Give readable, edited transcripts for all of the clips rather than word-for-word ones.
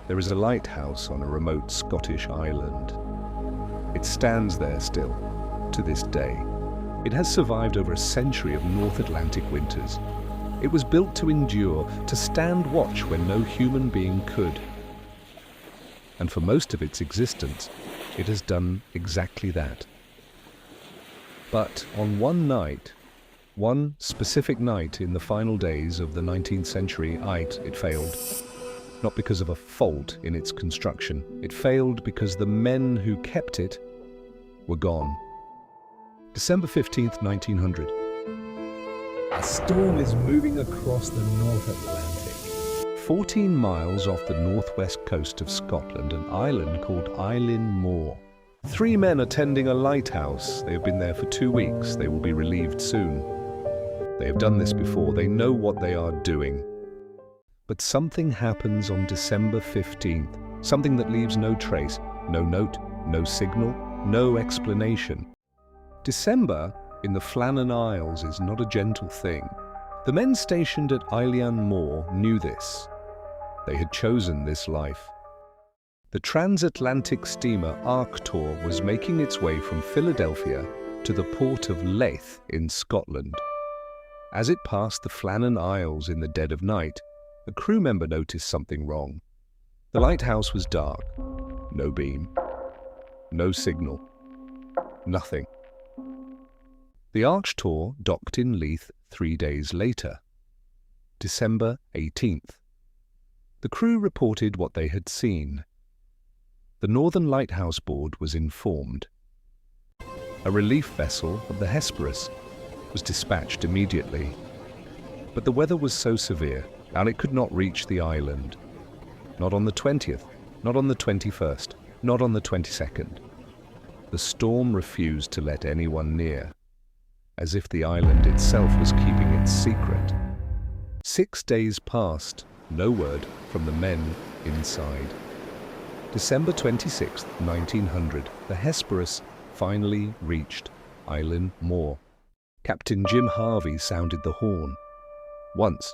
There is a lighthouse on a remote Scottish island. It stands there still, to this day. It has survived over a century of North Atlantic winters. It was built to endure, to stand watch when no human being could. And for most of its existence, it has done exactly that. But on one night, one specific night in the final days of the 19th century, it failed. Not because of a fault in its construction. It failed because the men who kept it were gone. December 15th, 1900. A storm is moving across the North Atlantic. 14 miles off the northwest coast of Scotland, an island called Eilean Mòr. 3 men attending a lighthouse. They have been there for 2 weeks. They will be relieved soon. They have done this before. They know what they are doing. But something happens on December 15th. Something that leaves no trace, no note, no signal, no explanation. December in the Flannan Isles is not a gentle thing. The men stationed at Eilean Mòr knew this. They had chosen this life. The transatlantic steamer Arctur was making its way from Philadelphia to the port of Leith in Scotland. As it passed the Flannan Isles in the dead of night, a crew member noticed something wrong. The lighthouse was dark. No beam. No signal. Nothing. The Arctur docked in Leith 3 days later, December 18th. The crew reported what they had seen. The Northern Lighthouse Board was informed. A relief vessel of the Hesperus was dispatched immediately. But the weather was so severe, and it could not reach the island. Not on the 20th, not on the 21st, not on the 22nd. The storm refused to let anyone near, as if the island itself was keeping its secret. 6 days passed, no word from the men inside. December 26, 1900, the Hesperus finally reached Eilean Mòr. Captain Jim Harvey sounded the horn. Once,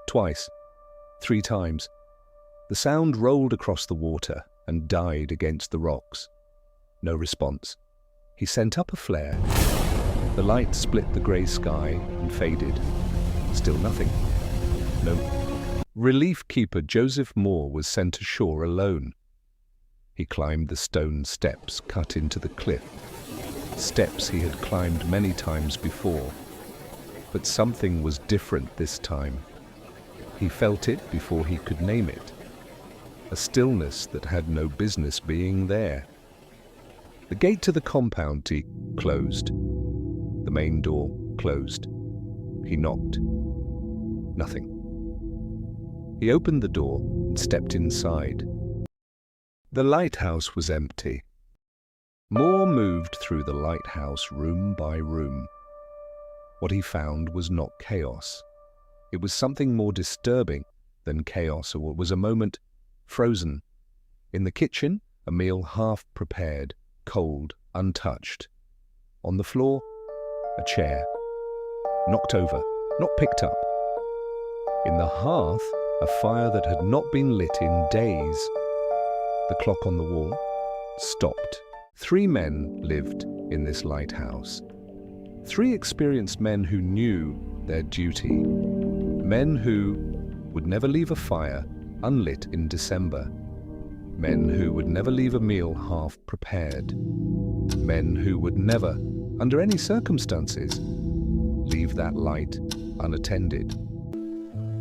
twice, 3 times. The sound rolled across the water and died against the rocks. No response. He sent up a flare. The light split the grey sky and faded. Still nothing. No. Relief keeper Joseph Moore was sent ashore alone. He climbed the stone steps cut into the cliff. Steps he had climbed many times before. But something was different this time. He felt it before he could name it. A stillness that had no business being there. The gate to the compound closed. The main door closed. He knocked. Nothing. He opened the door and stepped inside. The lighthouse was empty. Moore moved through the lighthouse room by room. What he found was not chaos. It was something more disturbing than chaos, or it was a moment frozen. In the kitchen, a meal half prepared, cold, untouched. On the floor, a chair. Knocked over, not picked up. In the hearth, a fire that had not been lit in days. The clock on the wall stopped. 3 men lived in this lighthouse. 3 experienced men who knew their duty. Men who would never leave a fire unlit in December. Men who would never leave a meal half prepared. Men who would never, under any circumstances, leave that light unattended.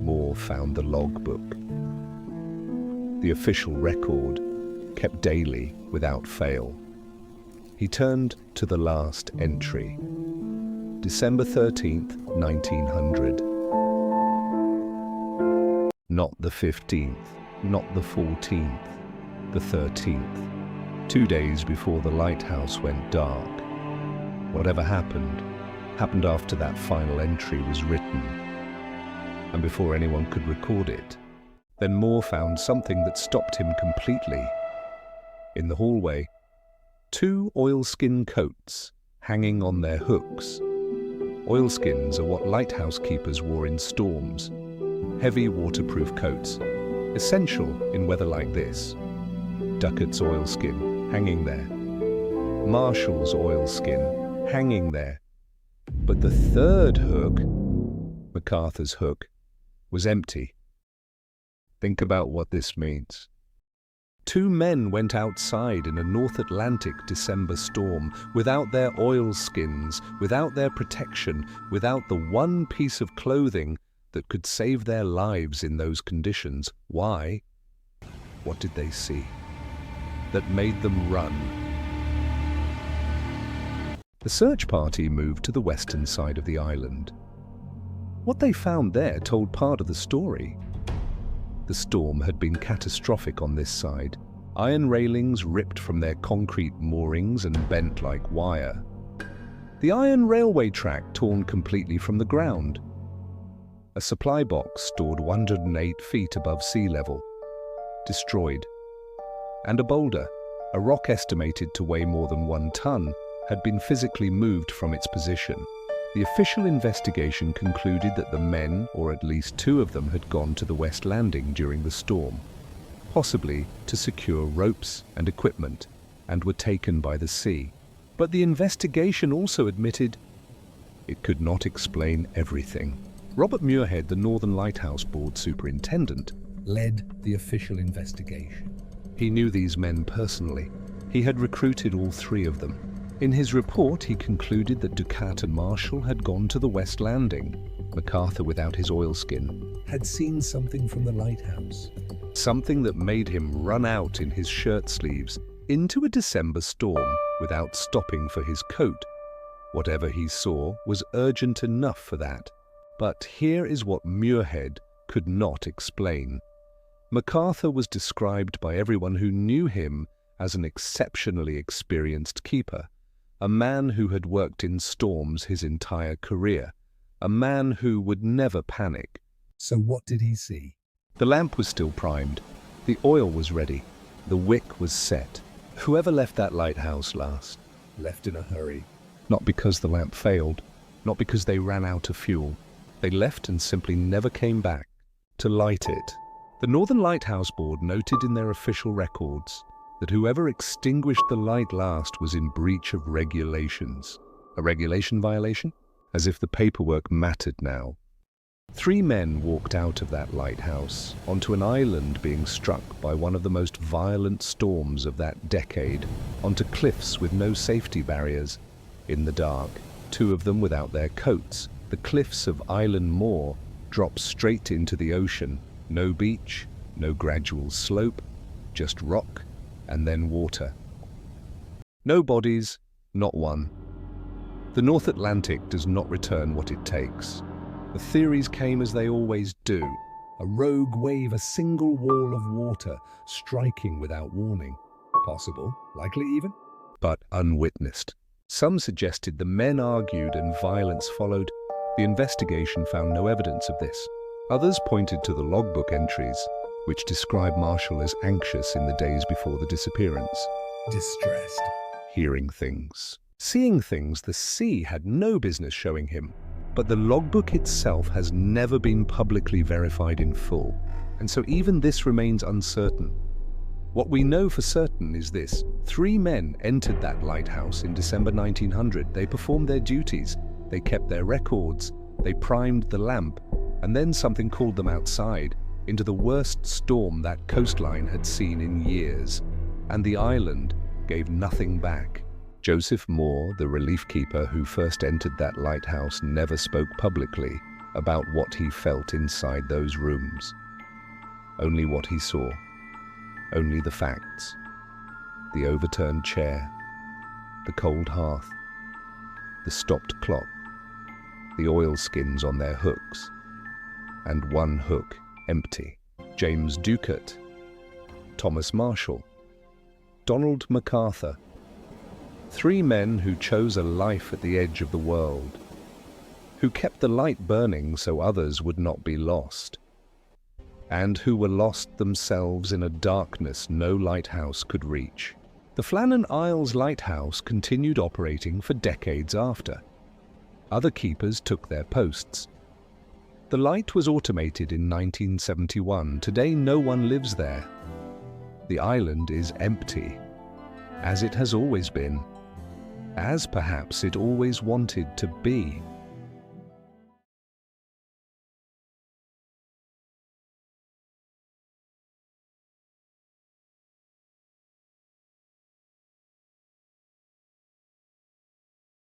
Moore found the logbook. The official record, kept daily without fail. He turned to the last entry. December 13th, 1900. Not the 15th, not the 14th, the 13th. 2 days before the lighthouse went dark. Whatever happened after that final entry was written, and before anyone could record it. Then Moore found something that stopped him completely. In the hallway, 2 oilskin coats hanging on their hooks. Oilskins are what lighthouse keepers wore in storms. Heavy waterproof coats. essential in weather like this. Duckett's oilskin, hanging there. Marshall's oilskin, hanging there. But the third hook, MacArthur's hook, was empty. Think about what this means. Two men went outside in a North Atlantic December storm without their oilskins, without their protection, without the one piece of clothing that could save their lives in those conditions. Why? What did they see that made them run? The search party moved to the western side of the island. What they found there told part of the story. The storm had been catastrophic on this side. Iron railings ripped from their concrete moorings and bent like wire. The iron railway track torn completely from the ground. A supply box stored 108 feet above sea level, destroyed. And a boulder, a rock estimated to weigh more than 1 ton, had been physically moved from its position. The official investigation concluded that the men, or at least 2 of them, had gone to the West Landing during the storm, possibly to secure ropes and equipment, and were taken by the sea. But the investigation also admitted it could not explain everything. Robert Muirhead, the Northern Lighthouse Board superintendent, led the official investigation. He knew these men personally. He had recruited all 3 of them. In his report, he concluded that Ducat and Marshall had gone to the West Landing. MacArthur, without his oilskin, Had seen something from the lighthouse. something that made him run out in his shirt sleeves into a December storm without stopping for his coat. Whatever he saw was urgent enough for that. But here is what Muirhead could not explain. MacArthur was described by everyone who knew him as an exceptionally experienced keeper, a man who had worked in storms his entire career, a man who would never panic. So what did he see? The lamp was still primed, the oil was ready, the wick was set. Whoever left that lighthouse last Left in a hurry. not because the lamp failed, not because they ran out of fuel. They left and simply never came back to light it. The Northern Lighthouse Board noted in their official records that whoever extinguished the light last was in breach of regulations. A regulation violation? As if the paperwork mattered now. 3 men walked out of that lighthouse onto an island being struck by one of the most violent storms of that decade, onto cliffs with no safety barriers, in the dark, 2 of them without their coats. The cliffs of Eilean Mòr drop straight into the ocean. No beach, no gradual slope, just rock and then water. No bodies, not one. The North Atlantic does not return what it takes. The theories came as they always do. A rogue wave, a single wall of water, striking without warning. Possible, likely even. But unwitnessed. Some suggested the men argued and violence followed. The investigation found no evidence of this. Others pointed to the logbook entries, which describe Marshall as anxious in the days before the disappearance. Distressed. Hearing things, seeing things the sea had no business showing him. But the logbook itself has never been publicly verified in full, and so even this remains uncertain. What we know for certain is this: 3 men entered that lighthouse in December 1900. They performed their duties, they kept their records, they primed the lamp, and then something called them outside, into the worst storm that coastline had seen in years, and the island gave nothing back. Joseph Moore, the relief keeper who first entered that lighthouse, never spoke publicly about what he felt inside those rooms. Only what he saw. Only the facts. The overturned chair. The cold hearth. The stopped clock. The oilskins on their hooks. And one hook empty. James Ducat. Thomas Marshall. Donald MacArthur. 3 men who chose a life at the edge of the world, who kept the light burning so others would not be lost, and who were lost themselves in a darkness no lighthouse could reach. The Flannan Isles Lighthouse continued operating for decades after. Other keepers took their posts. The light was automated in 1971. Today no one lives there. The island is empty, as it has always been, as perhaps it always wanted to be.